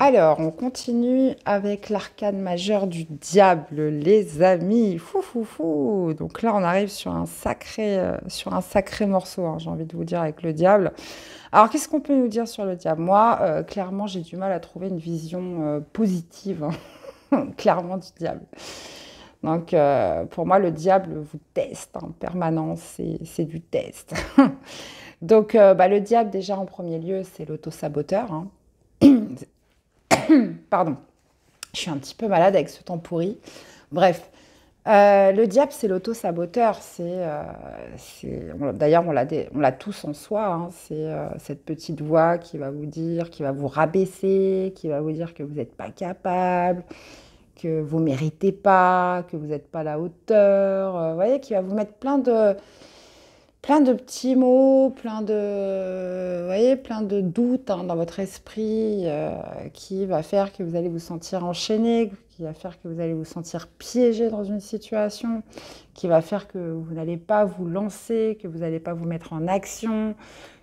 Alors, on continue avec l'arcane majeur du diable, les amis. Fou, fou, fou. Donc là, on arrive sur un sacré morceau, hein, j'ai envie de vous dire, avec le diable. Alors, qu'est-ce qu'on peut nous dire sur le diable? Moi, clairement, j'ai du mal à trouver une vision positive, hein, clairement, du diable. Donc, pour moi, le diable vous teste en permanence, c'est du test. Donc, le diable, déjà, en premier lieu, c'est l'auto-saboteur, hein. Pardon. Je suis un petit peu malade avec ce temps pourri. Bref, le diable, c'est l'auto-saboteur. D'ailleurs, on l'a tous en soi, hein. C'est cette petite voix qui va vous dire, qui va vous rabaisser, qui va vous dire que vous n'êtes pas capable, que vous ne méritez pas, que vous n'êtes pas à la hauteur. Vous voyez, qui va vous mettre plein de petits mots, vous voyez, plein de doutes, hein, dans votre esprit, qui va faire que vous allez vous sentir enchaîné, qui va faire que vous allez vous sentir piégé dans une situation, qui va faire que vous n'allez pas vous lancer, que vous n'allez pas vous mettre en action,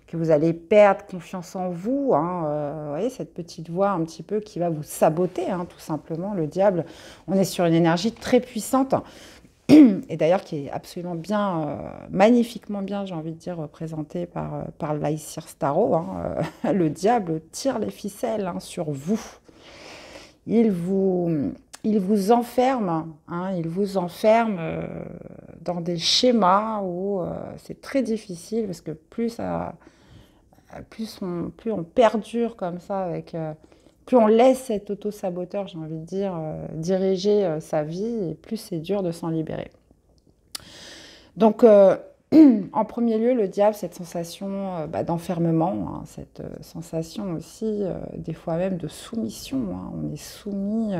que vous allez perdre confiance en vous, hein, vous voyez, cette petite voix un petit peu qui va vous saboter, hein, tout simplement. Le diable, on est sur une énergie très puissante, et d'ailleurs qui est absolument bien, magnifiquement bien, j'ai envie de dire, représenté par l'Aïsir Starro, hein. Le diable tire les ficelles, hein, sur vous. Il vous, il vous enferme, hein, il vous enferme dans des schémas où c'est très difficile parce que plus on perdure comme ça plus on laisse cet auto-saboteur, j'ai envie de dire, diriger sa vie, et plus c'est dur de s'en libérer. Donc, en premier lieu, le diable, cette sensation d'enfermement, hein, cette sensation aussi, des fois même de soumission, hein. On est soumis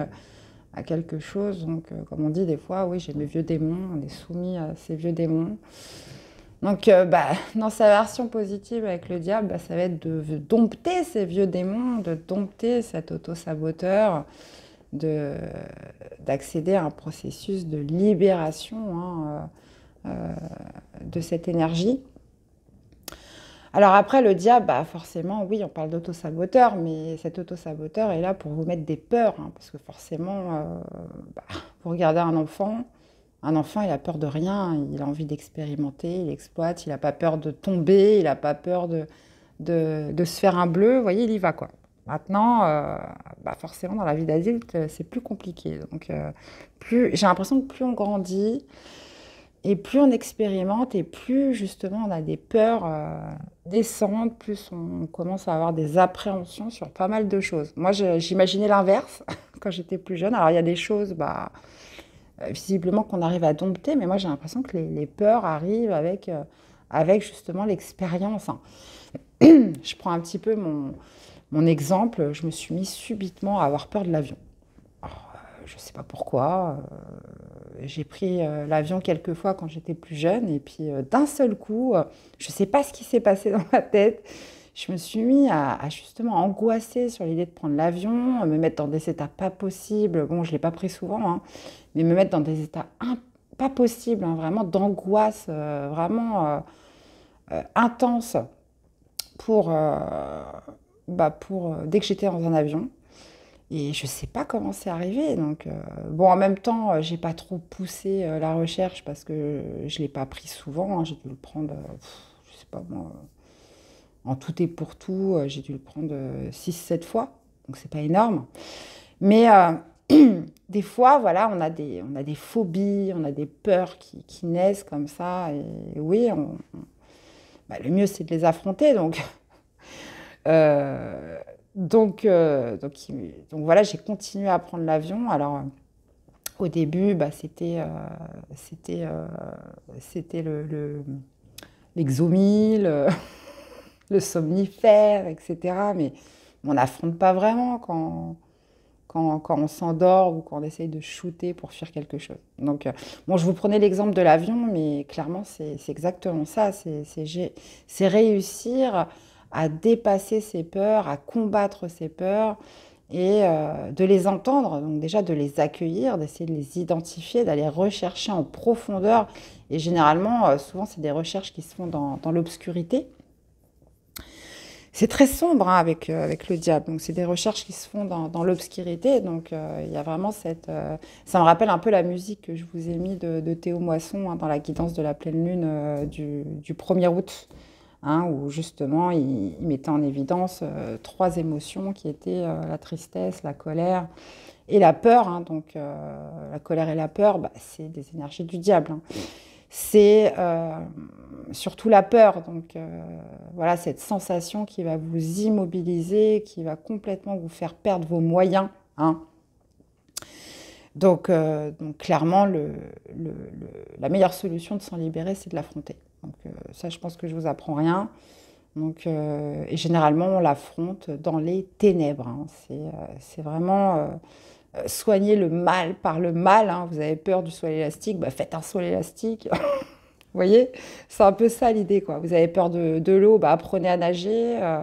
à quelque chose, donc comme on dit des fois, oui, j'ai mes vieux démons, on est soumis à ces vieux démons. Donc, dans sa version positive avec le diable, ça va être de dompter ces vieux démons, de dompter cet auto-saboteur, de, d'accéder à un processus de libération, hein, de cette énergie. Alors après, le diable, forcément, oui, on parle d'auto-saboteur, mais cet auto-saboteur est là pour vous mettre des peurs, hein, parce que forcément, vous regardez un enfant, il a peur de rien, il a envie d'expérimenter, il exploite, il n'a pas peur de tomber, il n'a pas peur de se faire un bleu, vous voyez, il y va, quoi. Maintenant, forcément, dans la vie d'adulte, c'est plus compliqué. Donc, j'ai l'impression que plus on grandit, et plus on expérimente, et plus justement on a des peurs naissantes, plus on commence à avoir des appréhensions sur pas mal de choses. Moi, j'imaginais l'inverse quand j'étais plus jeune. Alors, il y a des choses, visiblement, qu'on arrive à dompter, mais moi, j'ai l'impression que les peurs arrivent avec justement l'expérience, hein. Je prends un petit peu mon exemple. Je me suis mis subitement à avoir peur de l'avion. Je ne sais pas pourquoi. J'ai pris l'avion quelques fois quand j'étais plus jeune, et puis d'un seul coup, je ne sais pas ce qui s'est passé dans ma tête. Je me suis mis à justement angoisser sur l'idée de prendre l'avion, me mettre dans des états pas possibles. Bon, je ne l'ai pas pris souvent, hein, mais me mettre dans des états pas possibles, hein, vraiment d'angoisse, vraiment intense pour dès que j'étais dans un avion. Et je ne sais pas comment c'est arrivé. Donc, bon, en même temps, j'ai pas trop poussé la recherche parce que je ne l'ai pas pris souvent, hein. J'ai dû le prendre, je sais pas moi, en tout et pour tout, j'ai dû le prendre 6, 7 fois. Donc, c'est pas énorme. Mais des fois, voilà, on a des phobies, on a des peurs qui naissent comme ça. Et oui, le mieux, c'est de les affronter. Euh, donc voilà, j'ai continué à prendre l'avion. Alors, au début, c'était l'Exomil, le somnifère, etc. Mais on n'affronte pas vraiment quand on s'endort ou quand on essaye de shooter pour fuir quelque chose. Donc, bon, je vous prenais l'exemple de l'avion, mais clairement, c'est exactement ça. C'est réussir à dépasser ses peurs, à combattre ses peurs et de les entendre, donc déjà de les accueillir, d'essayer de les identifier, d'aller rechercher en profondeur. Et généralement, souvent, c'est des recherches qui se font dans l'obscurité. C'est très sombre hein, avec le diable. Donc, c'est des recherches qui se font dans l'obscurité. Donc, il y a vraiment cette. Ça me rappelle un peu la musique que je vous ai mis de Théo Moisson hein, dans la guidance de la pleine lune du 1er août, hein, où justement il mettait en évidence trois émotions qui étaient la tristesse, la colère et la peur. Hein. Donc, la colère et la peur, bah, c'est des énergies du diable. Hein. C'est surtout la peur. Donc voilà, cette sensation qui va vous immobiliser, qui va complètement vous faire perdre vos moyens. Hein. Donc clairement, la meilleure solution de s'en libérer, c'est de l'affronter. Donc ça, je pense que je vous apprends rien. Donc, et généralement, on l'affronte dans les ténèbres. Hein. C'est vraiment soigner le mal par le mal. Hein. Vous avez peur du saut élastique, bah faites un saut élastique. Vous voyez, c'est un peu ça l'idée, quoi. Vous avez peur de l'eau, bah, apprenez à nager. Euh,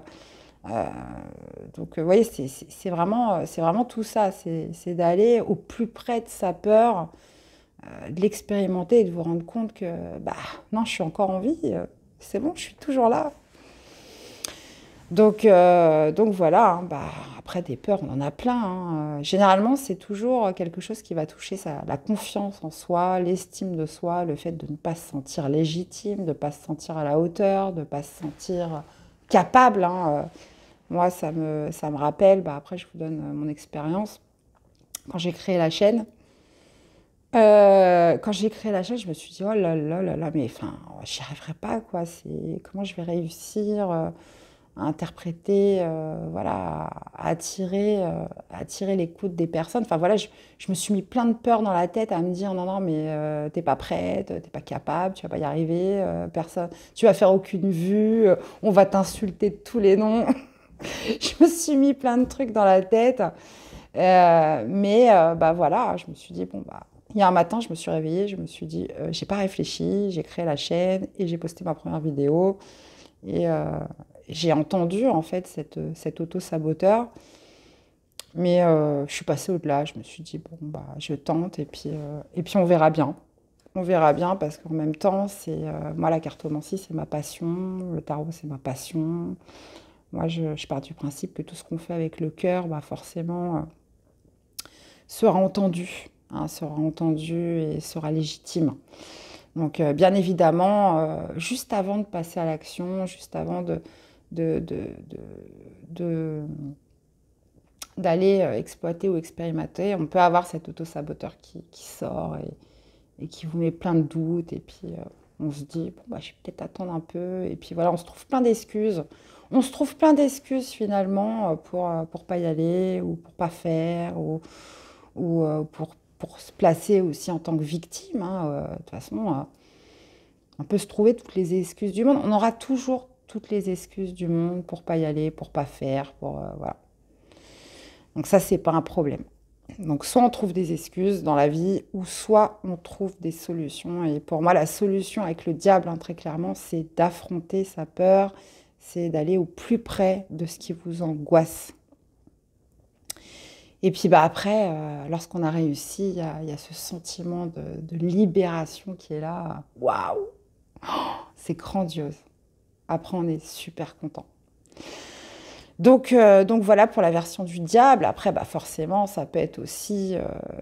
donc, vous voyez, c'est vraiment tout ça. C'est d'aller au plus près de sa peur, de l'expérimenter et de vous rendre compte que, bah, non, je suis encore en vie. C'est bon, je suis toujours là. Donc voilà, hein, bah, après des peurs, on en a plein. Hein. Généralement, c'est toujours quelque chose qui va toucher la confiance en soi, l'estime de soi, le fait de ne pas se sentir légitime, de ne pas se sentir à la hauteur, de ne pas se sentir capable. Hein. Moi, ça me rappelle, bah, après je vous donne mon expérience, quand j'ai créé la chaîne. Quand j'ai créé la chaîne, je me suis dit, oh là là là là, mais enfin, j'y arriverai pas, quoi. Comment je vais réussir à interpréter, voilà, à attirer l'écoute des personnes. Enfin voilà, je me suis mis plein de peurs dans la tête à me dire non, non, mais t'es pas prête, t'es pas capable, tu vas pas y arriver, personne, tu vas faire aucune vue, on va t'insulter de tous les noms. Je me suis mis plein de trucs dans la tête. Mais bah voilà, je me suis dit, bon, bah, il y a un matin, je me suis réveillée, je me suis dit, j'ai pas réfléchi, j'ai créé la chaîne et j'ai posté ma première vidéo. Et j'ai entendu en fait cet auto-saboteur, mais je suis passée au-delà. Je me suis dit, bon, bah, je tente et puis on verra bien. On verra bien parce qu'en même temps, moi, la cartomancie, c'est ma passion, le tarot, c'est ma passion. Moi, je pars du principe que tout ce qu'on fait avec le cœur, bah, forcément, sera entendu, hein, sera entendu et sera légitime. Donc, bien évidemment, juste avant de passer à l'action, juste avant de, de- de- de- d'aller exploiter ou expérimenter, on peut avoir cet auto-saboteur qui sort et qui vous met plein de doutes. Et puis, on se dit, bon, bah, je vais peut-être attendre un peu. Et puis voilà, on se trouve plein d'excuses. On se trouve plein d'excuses finalement pour pas y aller ou pour pas faire ou pour se placer aussi en tant que victime. Hein. De toute façon, on peut se trouver toutes les excuses du monde. On aura toujours toutes les excuses du monde pour pas y aller, pour pas faire, voilà. Donc ça, c'est pas un problème. Donc soit on trouve des excuses dans la vie, ou soit on trouve des solutions. Et pour moi, la solution avec le diable, hein, très clairement, c'est d'affronter sa peur, c'est d'aller au plus près de ce qui vous angoisse. Et puis bah, après, lorsqu'on a réussi, il y a ce sentiment de libération qui est là. Waouh, c'est grandiose. Après, on est super content. Donc voilà pour la version du diable. Après, bah forcément, ça peut être aussi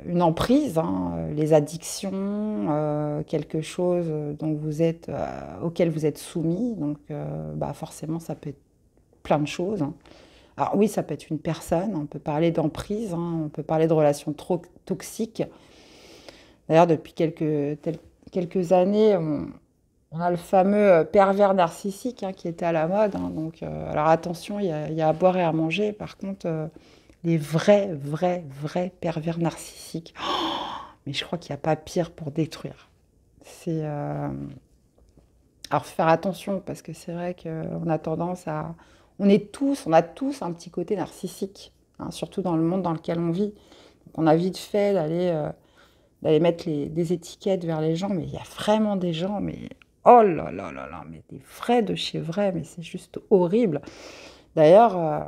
une emprise, hein, les addictions, quelque chose auquel vous êtes soumis. Donc bah forcément, ça peut être plein de choses. Hein. Alors oui, ça peut être une personne, on peut parler d'emprise, hein, on peut parler de relations trop toxiques. D'ailleurs, depuis quelques années, on a le fameux pervers narcissique hein, qui était à la mode. Hein, donc, alors attention, il y a à boire et à manger. Par contre, les vrais pervers narcissiques, mais je crois qu'il n'y a pas pire pour détruire. C'est, alors, faut faire attention parce que c'est vrai qu'on a tendance à... on a tous un petit côté narcissique, hein, surtout dans le monde dans lequel on vit. Donc, on a vite fait d'aller mettre des étiquettes vers les gens, mais il y a vraiment des gens, mais oh là là là là, mais des vrais de chez vrais, mais c'est juste horrible. D'ailleurs,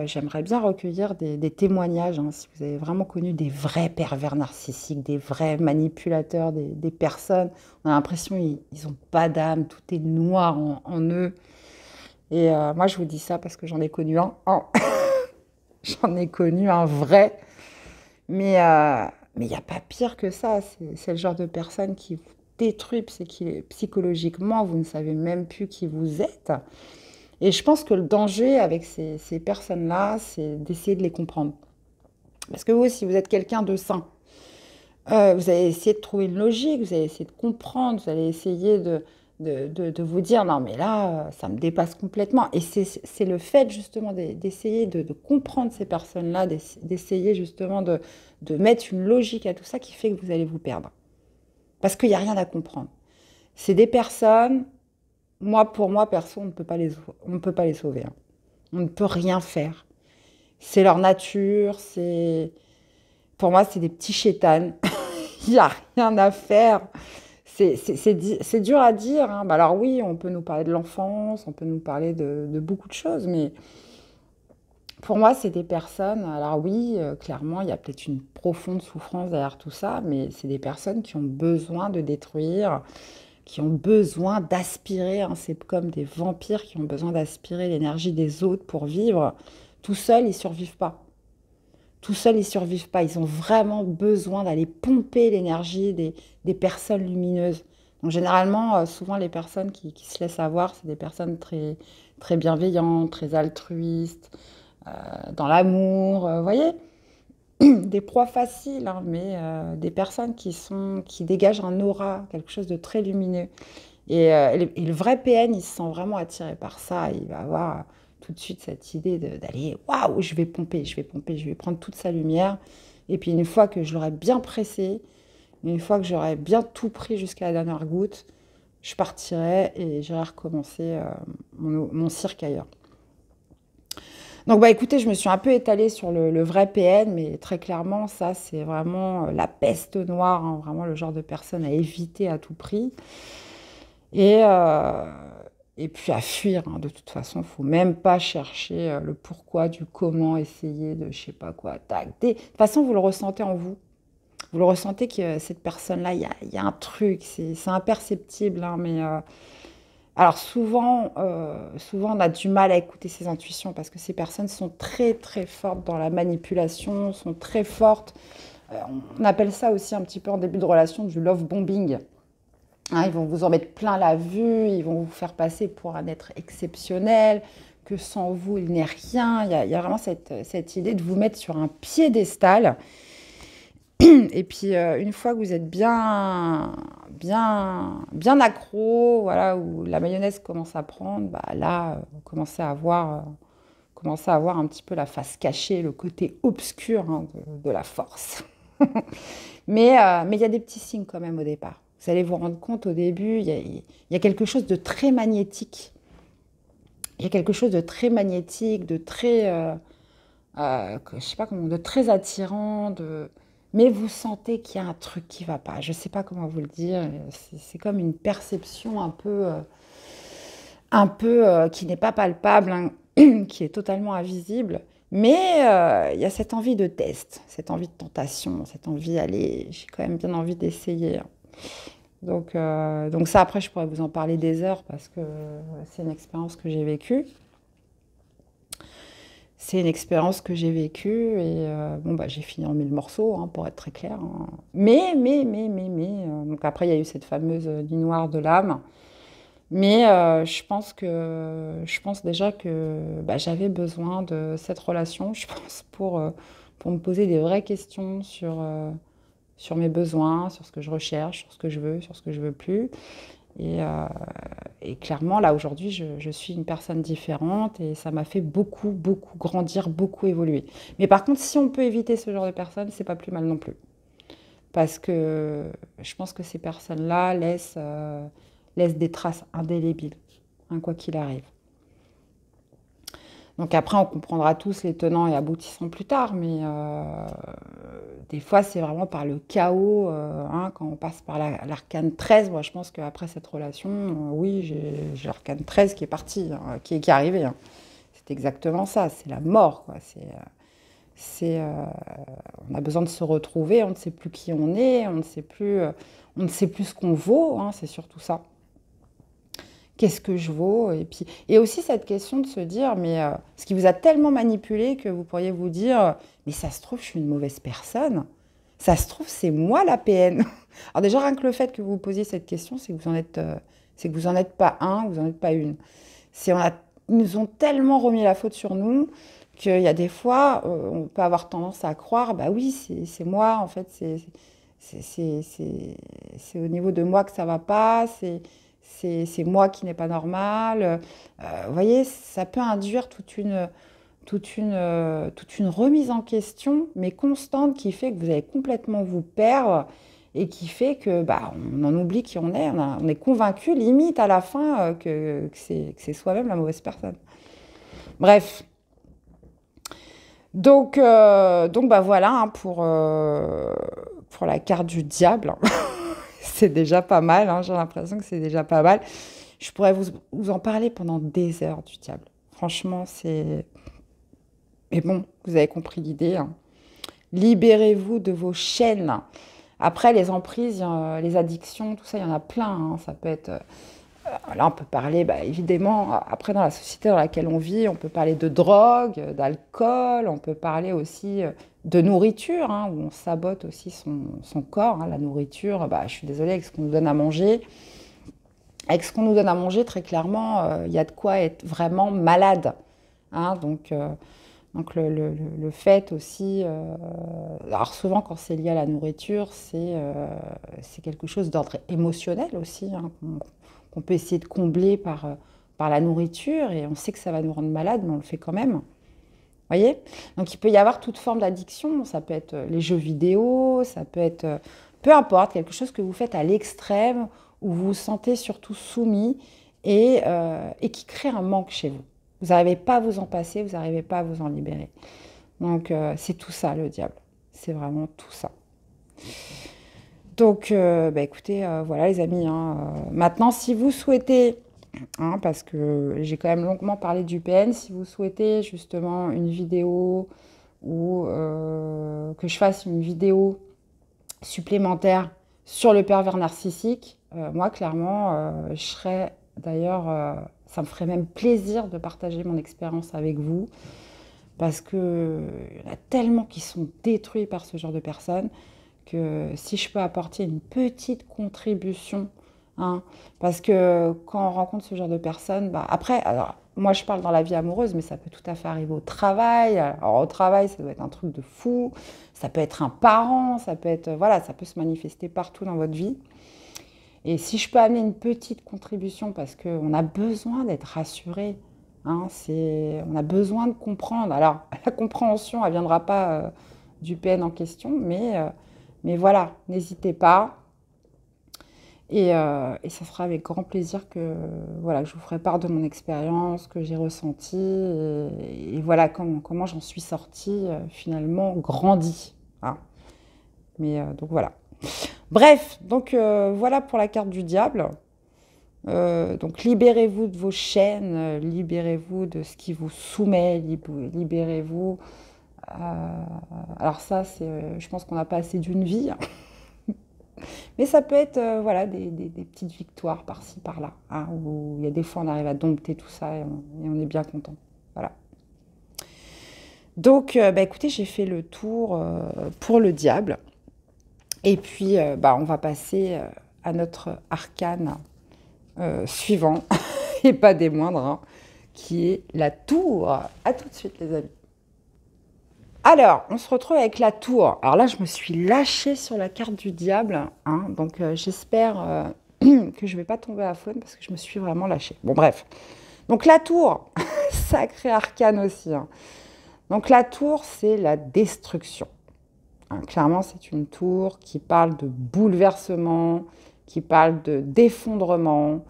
j'aimerais bien recueillir des témoignages, hein, si vous avez vraiment connu des vrais pervers narcissiques, des vrais manipulateurs, des personnes. On a l'impression qu'ils n'ont pas d'âme, tout est noir en eux. Et moi, je vous dis ça parce que j'en ai connu un. J'en ai connu un vrai. Mais il n'y a pas pire que ça. C'est le genre de personne qui vous détruit psychologiquement. Vous ne savez même plus qui vous êtes. Et je pense que le danger avec ces personnes-là, c'est d'essayer de les comprendre. Parce que vous, si vous êtes quelqu'un de sain, vous allez essayer de trouver une logique, vous allez essayer de comprendre, vous allez essayer de vous dire non mais là, ça me dépasse complètement. Et c'est le fait justement d'essayer de comprendre ces personnes-là, d'essayer justement de mettre une logique à tout ça qui fait que vous allez vous perdre. Parce qu'il n'y a rien à comprendre. C'est des personnes, pour moi, perso, on ne peut pas les sauver, hein. On ne peut rien faire. C'est leur nature, pour moi, c'est des petits chétanes. Il n'y a rien à faire. C'est dur à dire, hein. Bah alors oui, on peut nous parler de l'enfance, on peut nous parler de beaucoup de choses, mais pour moi, c'est des personnes, alors oui, clairement, il y a peut-être une profonde souffrance derrière tout ça, mais c'est des personnes qui ont besoin de détruire, qui ont besoin d'aspirer, hein. C'est comme des vampires qui ont besoin d'aspirer l'énergie des autres pour vivre. Tout seuls, ils ne survivent pas. Tout seuls, ils ne survivent pas. Ils ont vraiment besoin d'aller pomper l'énergie des personnes lumineuses. Donc généralement, souvent, les personnes qui se laissent avoir, c'est des personnes très, très bienveillantes, très altruistes, dans l'amour, vous voyez, des proies faciles, hein, mais des personnes qui dégagent un aura, quelque chose de très lumineux. Et le vrai PN, il se sent vraiment attiré par ça. Il va avoir tout de suite cette idée d'aller, waouh, je vais pomper, je vais pomper, je vais prendre toute sa lumière. Et puis une fois que je l'aurai bien pressé, une fois que j'aurai bien tout pris jusqu'à la dernière goutte, je partirai et j'irai recommencer mon cirque ailleurs. Donc bah écoutez, je me suis un peu étalée sur le vrai PN, mais très clairement, ça c'est vraiment la peste noire, hein, vraiment le genre de personne à éviter à tout prix. Et, euh, et puis à fuir, hein. De toute façon, il ne faut même pas chercher le pourquoi, du comment, essayer de je sais pas quoi. Tac. De toute façon, vous le ressentez en vous. Vous le ressentez que cette personne-là, il y a un truc, c'est imperceptible, hein, mais alors souvent, on a du mal à écouter ses intuitions parce que ces personnes sont très très fortes dans la manipulation, sont très fortes. On appelle ça aussi un petit peu en début de relation du love bombing. Hein, ils vont vous en mettre plein la vue, ils vont vous faire passer pour un être exceptionnel, que sans vous, il n'est rien. Il y a vraiment cette idée de vous mettre sur un piédestal. Et puis, une fois que vous êtes bien accro, voilà, où la mayonnaise commence à prendre, bah là, vous commencez à avoir un petit peu la face cachée, le côté obscur, hein, de la force. Mais il y a des petits signes quand même au départ. Vous allez vous rendre compte au début, il y a quelque chose de très magnétique. Il y a quelque chose de très magnétique, de très, je sais pas comment, de très attirant, mais vous sentez qu'il y a un truc qui va pas. Je ne sais pas comment vous le dire. C'est comme une perception un peu qui n'est pas palpable, hein, qui est totalement invisible. Mais il y a cette envie de test, cette envie de tentation, cette envie, allez, j'ai quand même bien envie d'essayer, hein. Donc ça, après, je pourrais vous en parler des heures parce que c'est une expérience que j'ai vécue. C'est une expérience que j'ai vécue et bon, bah, j'ai fini en 1000 morceaux, hein, pour être très clair, hein. Donc après, il y a eu cette fameuse nuit noire de l'âme. Mais je pense déjà que bah, j'avais besoin de cette relation, je pense, pour me poser des vraies questions sur mes besoins, sur ce que je recherche, sur ce que je veux, sur ce que je veux plus. Et, euh, et clairement, là, aujourd'hui, je suis une personne différente et ça m'a fait beaucoup, beaucoup grandir, beaucoup évoluer. Mais par contre, si on peut éviter ce genre de personnes, c'est pas plus mal non plus. Parce que je pense que ces personnes-là laissent des traces indélébiles, hein, quoi qu'il arrive. Donc après, on comprendra tous les tenants et aboutissants plus tard, mais des fois, c'est vraiment par le chaos, hein, quand on passe par l'arcane 13. Moi, je pense qu'après cette relation, oui, j'ai l'arcane 13 qui est parti, hein, qui est arrivé, hein. C'est exactement ça, c'est la mort, quoi. On a besoin de se retrouver, on ne sait plus qui on est, on ne sait plus ce qu'on vaut, hein, c'est surtout ça. qu'est-ce que je vaux? Et puis, et aussi cette question de se dire, mais ce qui vous a tellement manipulé que vous pourriez vous dire, mais ça se trouve, je suis une mauvaise personne. Ça se trouve, c'est moi la PN. Alors déjà, rien que le fait que vous vous posiez cette question, c'est que vous en êtes, c'est que vous en êtes pas un, vous en êtes pas une. Ils nous ont tellement remis la faute sur nous qu'il y a des fois, on peut avoir tendance à croire, bah oui, c'est moi, en fait, c'est au niveau de moi que ça va pas, c'est moi qui n'est pas normal. Vous voyez, ça peut induire toute une remise en question, mais constante, qui fait que vous allez complètement vous perdre et qui fait que bah, on en oublie qui on est. On est convaincu, limite à la fin, que c'est soi-même la mauvaise personne. Bref. Donc bah voilà hein, pour la carte du diable. C'est déjà pas mal, hein, j'ai l'impression que c'est déjà pas mal. Je pourrais vous en parler pendant des heures du diable. Franchement, c'est... Mais bon, vous avez compris l'idée. Hein. Libérez-vous de vos chaînes. Après, les emprises, les addictions, tout ça, il y en a plein. Hein. Ça peut être... là, on peut parler, bah, évidemment, après, dans la société dans laquelle on vit, on peut parler de drogue, d'alcool, on peut parler aussi de nourriture, hein, où on sabote aussi son corps. Hein. La nourriture, bah, je suis désolée, avec ce qu'on nous donne à manger. Avec ce qu'on nous donne à manger, très clairement, il y a de quoi être vraiment malade. Hein. Donc le fait aussi, alors souvent quand c'est lié à la nourriture, c'est quelque chose d'ordre émotionnel aussi, hein, qu'on peut essayer de combler par la nourriture, et on sait que ça va nous rendre malade, mais on le fait quand même. Vous voyez? Donc il peut y avoir toute forme d'addiction, ça peut être les jeux vidéo, ça peut être, peu importe, quelque chose que vous faites à l'extrême, où vous vous sentez surtout soumis et qui crée un manque chez vous. Vous n'arrivez pas à vous en passer, vous n'arrivez pas à vous en libérer. Donc, c'est tout ça, le diable. C'est vraiment tout ça. Donc, bah, écoutez, voilà les amis. Hein, maintenant, si vous souhaitez, hein, parce que j'ai quand même longuement parlé du PN, si vous souhaitez justement une vidéo ou que je fasse une vidéo supplémentaire sur le pervers narcissique, moi, clairement, je serais d'ailleurs... ça me ferait même plaisir de partager mon expérience avec vous, parce qu'il y en a tellement qui sont détruits par ce genre de personnes, que si je peux apporter une petite contribution, hein, parce que quand on rencontre ce genre de personnes, bah après, alors moi je parle dans la vie amoureuse, mais ça peut tout à fait arriver au travail. Alors au travail, ça doit être un truc de fou, ça peut être un parent, ça peut être, voilà, ça peut se manifester partout dans votre vie. Et si je peux amener une petite contribution, parce qu'on a besoin d'être rassuré, hein, on a besoin de comprendre. Alors, la compréhension, elle ne viendra pas du PN en question, mais voilà, n'hésitez pas. Et ça sera avec grand plaisir que voilà, je vous ferai part de mon expérience, que j'ai ressentie, et voilà comment j'en suis sortie, finalement, grandie. Hein. Mais donc voilà. Bref, donc voilà pour la carte du diable. Donc libérez-vous de vos chaînes, libérez-vous de ce qui vous soumet, libérez-vous. Alors ça, je pense qu'on n'a pas assez d'une vie. Mais ça peut être voilà, des petites victoires par-ci, par-là, hein, où il y a des fois on arrive à dompter tout ça et on est bien content. Voilà. Donc bah, écoutez, j'ai fait le tour pour le diable. Et puis, bah, on va passer à notre arcane suivant, et pas des moindres, hein, qui est la tour. À tout de suite, les amis. Alors, on se retrouve avec la tour. Alors là, je me suis lâchée sur la carte du diable. Hein, donc, j'espère que je ne vais pas tomber à faune, parce que je me suis vraiment lâchée. Bon, bref. Donc, la tour, sacré arcane aussi. Hein. Donc, la tour, c'est la destruction. Clairement, c'est une tour qui parle de bouleversement, qui parle d'effondrement.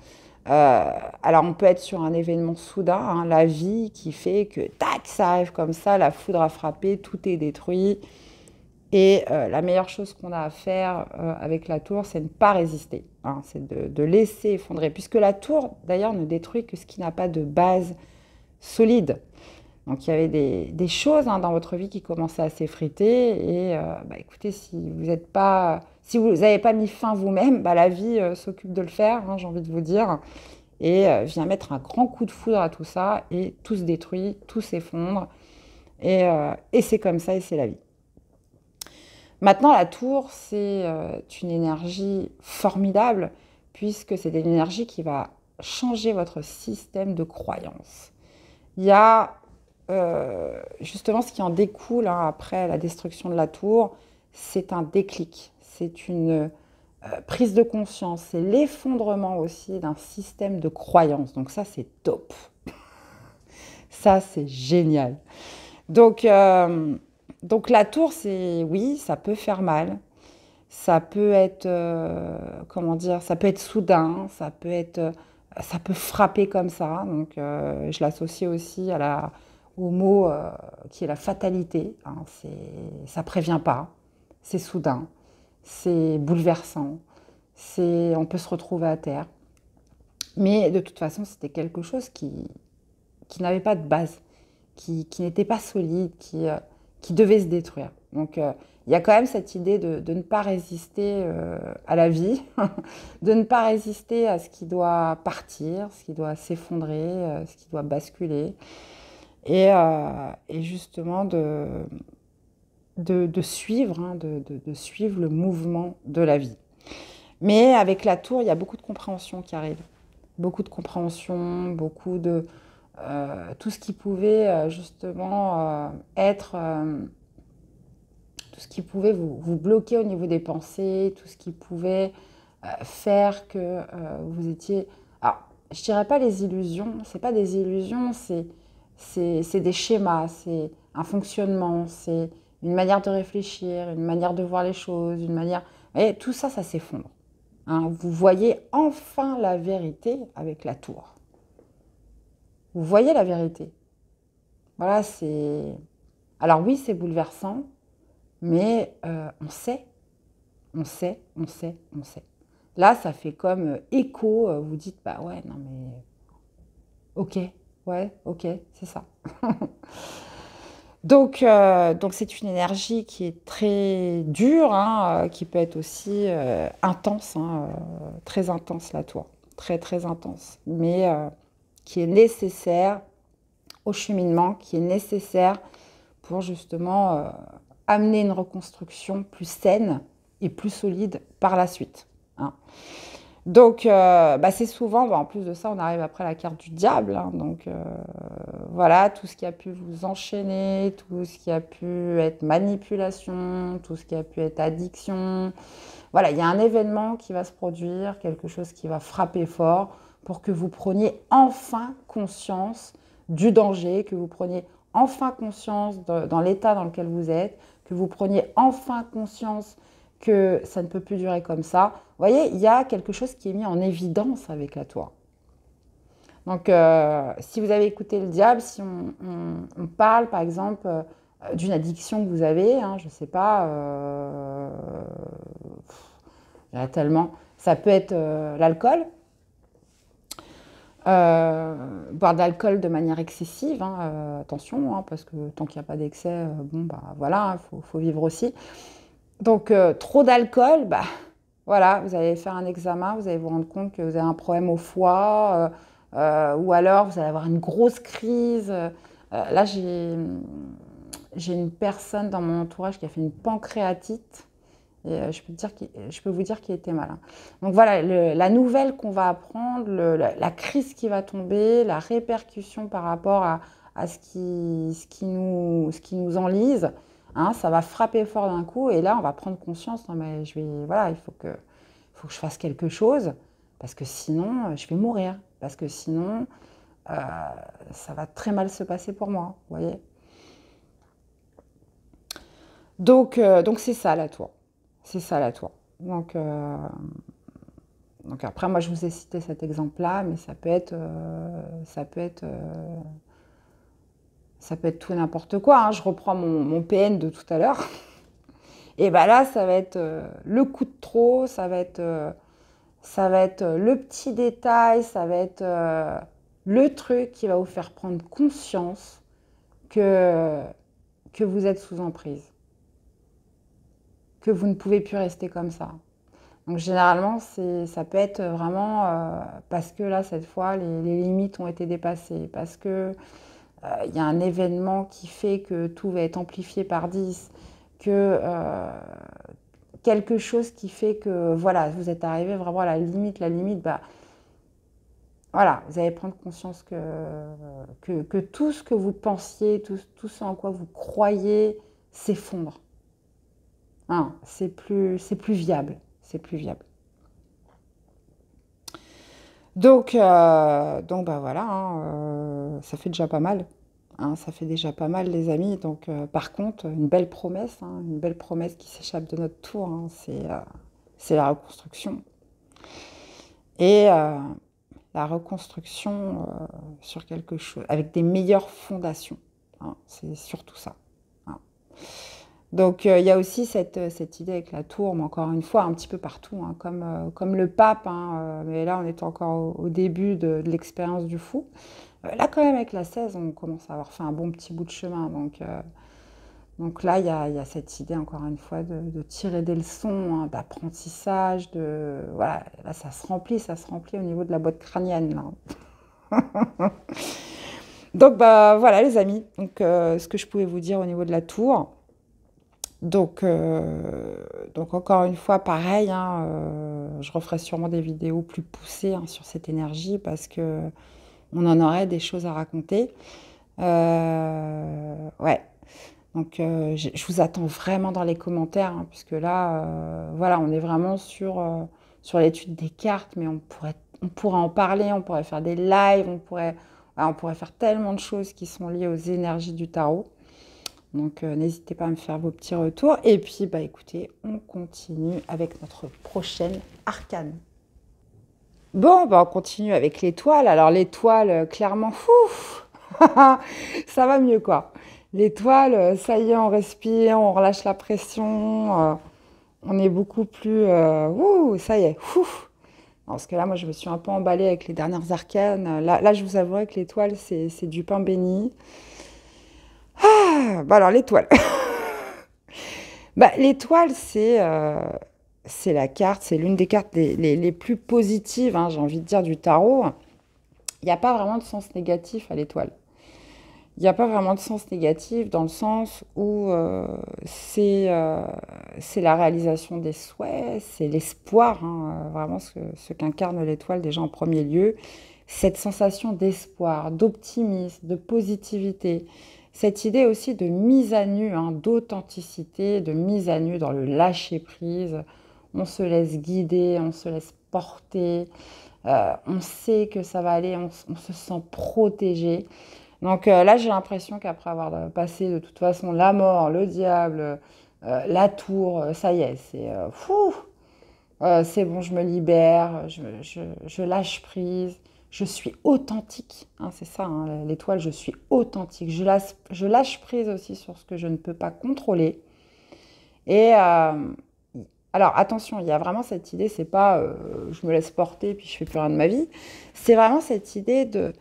Alors, on peut être sur un événement soudain, hein, la vie qui fait que, tac, ça arrive comme ça, la foudre a frappé, tout est détruit. Et la meilleure chose qu'on a à faire avec la tour, c'est de ne pas résister. Hein, c'est de laisser effondrer. Puisque la tour, d'ailleurs, ne détruit que ce qui n'a pas de base solide. Donc, il y avait des choses hein, dans votre vie qui commençaient à s'effriter. Et bah, écoutez, si vous n'avez pas mis fin vous-même, bah, la vie s'occupe de le faire, hein, j'ai envie de vous dire. et vient mettre un grand coup de foudre à tout ça et tout se détruit, tout s'effondre et c'est comme ça et c'est la vie. Maintenant, la tour, c'est une énergie formidable puisque c'est une énergie qui va changer votre système de croyance. Il y a justement ce qui en découle hein, après la destruction de la tour, c'est un déclic, c'est une prise de conscience, c'est l'effondrement aussi d'un système de croyance. Donc ça, c'est top. Ça, c'est génial. Donc, euh, donc la tour, c'est oui, ça peut faire mal. Ça peut être, comment dire, ça peut être soudain, ça peut frapper comme ça. Donc, je l'associe aussi au mot qui est la fatalité. Hein. Ça prévient pas, c'est soudain, c'est bouleversant, on peut se retrouver à terre. Mais de toute façon, c'était quelque chose qui n'avait pas de base, qui n'était pas solide, qui devait se détruire. Donc, il y a quand même cette idée de ne pas résister à la vie, de ne pas résister à ce qui doit partir, ce qui doit s'effondrer, ce qui doit basculer, et justement de suivre, hein, de suivre le mouvement de la vie. Mais avec la tour, il y a beaucoup de compréhension qui arrive. Beaucoup de compréhension, beaucoup de... tout ce qui pouvait justement être... tout ce qui pouvait vous bloquer au niveau des pensées, tout ce qui pouvait faire que vous étiez... Alors, je dirais pas les illusions, c'est pas des illusions, c'est des schémas, c'est un fonctionnement, c'est une manière de réfléchir, une manière de voir les choses, une manière... Et tout ça, ça s'effondre. Hein. Vous voyez enfin la vérité avec la tour. Vous voyez la vérité. Voilà, c'est... Alors oui, c'est bouleversant, mais on sait, on sait, on sait, on sait. Là, ça fait comme écho, vous dites, bah ouais, non mais... Ok, ouais, ok, c'est ça. Donc c'est une énergie qui est très dure, hein, qui peut être aussi intense, hein, très intense la tour, très très intense, mais qui est nécessaire au cheminement, qui est nécessaire pour justement amener une reconstruction plus saine et plus solide par la suite. Hein. Donc, c'est souvent, en plus de ça, on arrive après à la carte du diable. Hein, donc, voilà, tout ce qui a pu vous enchaîner, tout ce qui a pu être manipulation, tout ce qui a pu être addiction. Voilà, il y a un événement qui va se produire, quelque chose qui va frapper fort pour que vous preniez enfin conscience du danger, que vous preniez enfin conscience dans l'état dans lequel vous êtes, que vous preniez enfin conscience que ça ne peut plus durer comme ça. Vous voyez, il y a quelque chose qui est mis en évidence avec la tour. Donc, si vous avez écouté le diable, si on parle, par exemple, d'une addiction que vous avez, hein, je ne sais pas, il y en a tellement, ça peut être l'alcool, boire de l'alcool de manière excessive, hein, attention, hein, parce que tant qu'il n'y a pas d'excès, bon, bah voilà, faut vivre aussi. Donc, trop d'alcool, bah voilà, vous allez faire un examen, vous allez vous rendre compte que vous avez un problème au foie, ou alors vous allez avoir une grosse crise. Là, j'ai une personne dans mon entourage qui a fait une pancréatite. Et je peux vous dire qu'il était malin. Donc voilà, la nouvelle qu'on va apprendre, la crise qui va tomber, la répercussion par rapport à ce qui nous enlise, hein, ça va frapper fort d'un coup. Et là, on va prendre conscience, non mais voilà, il faut que je fasse quelque chose, parce que sinon, je vais mourir. Parce que sinon, ça va très mal se passer pour moi, vous voyez. Donc c'est ça la tour. C'est ça la tour. Donc après, moi, je vous ai cité cet exemple-là, mais ça peut être tout et n'importe quoi. Hein. Je reprends mon PN de tout à l'heure. Et ben là, ça va être le coup de trop, ça va être le petit détail, ça va être le truc qui va vous faire prendre conscience que vous êtes sous emprise, que vous ne pouvez plus rester comme ça. Donc généralement, ça peut être vraiment parce que là, cette fois, les limites ont été dépassées, parce que il y a un événement qui fait que tout va être amplifié par 10, que quelque chose qui fait que voilà, vous êtes arrivé vraiment à la limite, bah, voilà, vous allez prendre conscience que tout ce que vous pensiez, tout ce en quoi vous croyez s'effondre. Hein, c'est plus viable. C'est plus viable. Donc bah voilà, hein, ça fait déjà pas mal. Hein, ça fait déjà pas mal, les amis. Donc, par contre, une belle promesse qui s'échappe de notre tour, hein, c'est la reconstruction. Et la reconstruction sur quelque chose, avec des meilleures fondations. Hein, c'est surtout ça. Hein. Donc, il y a aussi cette idée avec la tour, mais encore une fois, un petit peu partout, hein, comme le pape, hein, mais là, on est encore au début de l'expérience du fou. Là, quand même, avec la 16, on commence à avoir fait un bon petit bout de chemin. Donc là, il y a cette idée, encore une fois, de tirer des leçons, hein, d'apprentissage. Voilà, là, ça se remplit au niveau de la boîte crânienne. Là. Donc, bah, voilà, les amis. Donc, ce que je pouvais vous dire au niveau de la tour. Donc encore une fois, pareil, hein, je referai sûrement des vidéos plus poussées hein, sur cette énergie parce que on en aurait des choses à raconter. Ouais. Donc, je vous attends vraiment dans les commentaires, hein, puisque là, voilà, on est vraiment sur l'étude des cartes, mais on pourrait en parler, on pourrait faire des lives, on pourrait faire tellement de choses qui sont liées aux énergies du tarot. Donc, n'hésitez pas à me faire vos petits retours. Et puis, bah, écoutez, on continue avec notre prochaine arcane. Bon, bah, on continue avec l'étoile. Alors, l'étoile, clairement, fou, ça va mieux, quoi. L'étoile, ça y est, on respire, on relâche la pression, on est beaucoup plus... ça y est, ouf. Parce que là, moi, je me suis un peu emballée avec les dernières arcanes. Là, je vous avouerai que l'étoile, c'est du pain béni. Ah, bah alors, l'étoile. Bah, l'étoile, c'est la carte, c'est l'une des cartes les plus positives, hein, j'ai envie de dire, du tarot. Il n'y a pas vraiment de sens négatif à l'étoile. Il n'y a pas vraiment de sens négatif dans le sens où c'est la réalisation des souhaits, c'est l'espoir, hein, vraiment ce qu'incarne l'étoile déjà en premier lieu. Cette sensation d'espoir, d'optimisme, de positivité, cette idée aussi de mise à nu, hein, d'authenticité, de mise à nu dans le lâcher-prise. On se laisse guider, on se laisse porter, on sait que ça va aller, on se sent protégé. Donc là, j'ai l'impression qu'après avoir passé de toute façon la mort, le diable, la tour, ça y est, c'est bon, je me libère, je lâche prise, je suis authentique. Hein, c'est ça, hein, l'étoile, je suis authentique. Je lâche prise aussi sur ce que je ne peux pas contrôler. Et alors attention, il y a vraiment cette idée, c'est pas je me laisse porter puis je fais plus rien de ma vie. C'est vraiment cette idée de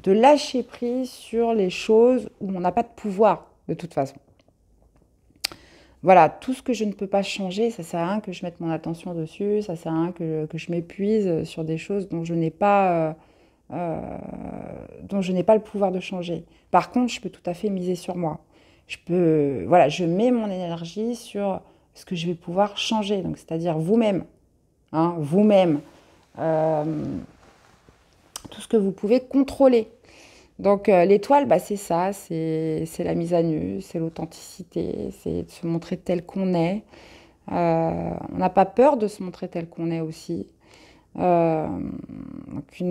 lâcher prise sur les choses où on n'a pas de pouvoir, de toute façon. Voilà, tout ce que je ne peux pas changer, ça sert à rien que je mette mon attention dessus, ça sert à rien que je m'épuise sur des choses dont je n'ai pas, dont je n'ai pas le pouvoir de changer. Par contre, je peux tout à fait miser sur moi. Voilà, je mets mon énergie sur ce que je vais pouvoir changer, donc c'est-à-dire vous-même, hein, vous-même. Euh, tout ce que vous pouvez contrôler. Donc l'étoile, bah, c'est ça, c'est la mise à nu, c'est l'authenticité, c'est de se montrer tel qu'on est. On n'a pas peur de se montrer tel qu'on est aussi. Euh, donc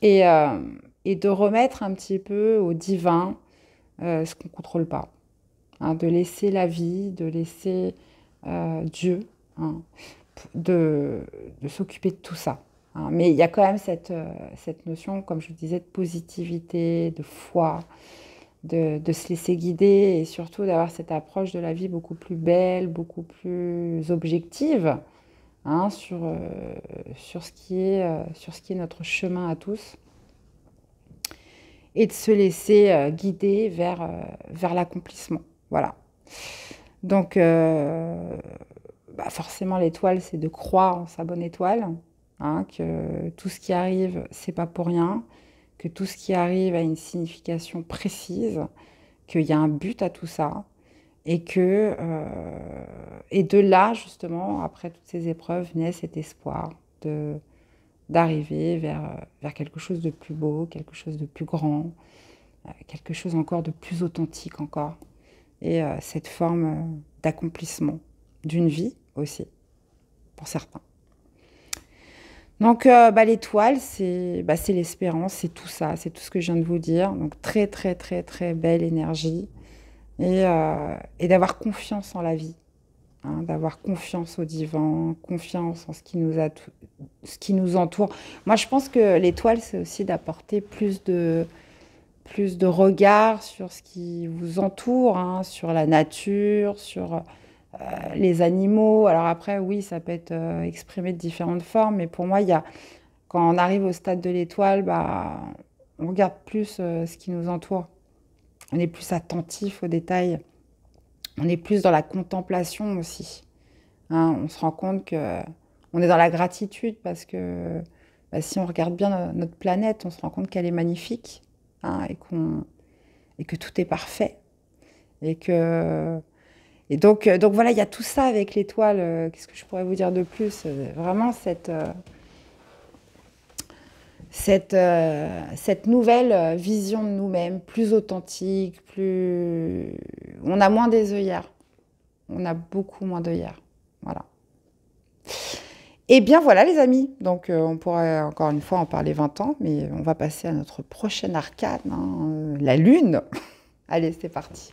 et, euh, et de remettre un petit peu au divin ce qu'on ne contrôle pas. Hein, de laisser la vie, de laisser Dieu, hein, de s'occuper de tout ça. Hein. Mais il y a quand même cette notion, comme je vous disais, de positivité, de foi, de se laisser guider et surtout d'avoir cette approche de la vie beaucoup plus belle, beaucoup plus objective, hein, sur sur ce qui est notre chemin à tous et de se laisser guider vers l'accomplissement. Voilà. Donc, forcément, l'étoile, c'est de croire en sa bonne étoile, hein, que tout ce qui arrive, c'est pas pour rien, que tout ce qui arrive a une signification précise, qu'il y a un but à tout ça, et et de là, justement, après toutes ces épreuves, naît cet espoir d'arriver vers quelque chose de plus beau, quelque chose de plus grand, quelque chose encore de plus authentique encore. Et cette forme d'accomplissement d'une vie aussi, pour certains. Donc, l'étoile, c'est l'espérance, c'est tout ça, c'est tout ce que je viens de vous dire. Donc, très, très, très, très belle énergie. Et d'avoir confiance en la vie, hein, d'avoir confiance au divin, confiance en ce qui nous entoure. Moi, je pense que l'étoile, c'est aussi d'apporter plus de regard sur ce qui vous entoure, hein, sur la nature, sur les animaux. Alors après, oui, ça peut être exprimé de différentes formes, mais pour moi, quand on arrive au stade de l'étoile, on regarde plus ce qui nous entoure. On est plus attentif aux détails. On est plus dans la contemplation aussi. Hein, on se rend compte qu'on est dans la gratitude parce que si on regarde bien notre planète, on se rend compte qu'elle est magnifique, hein, et que tout est parfait. Et donc voilà, il y a tout ça avec l'étoile. Qu'est-ce que je pourrais vous dire de plus? Vraiment cette nouvelle vision de nous-mêmes, plus authentique, on a moins des œillères. On a beaucoup moins d'œillères. Voilà. Et bien voilà les amis. Donc on pourrait encore une fois en parler 20 ans, mais on va passer à notre prochaine arcane, hein, la Lune. Allez, c'est parti.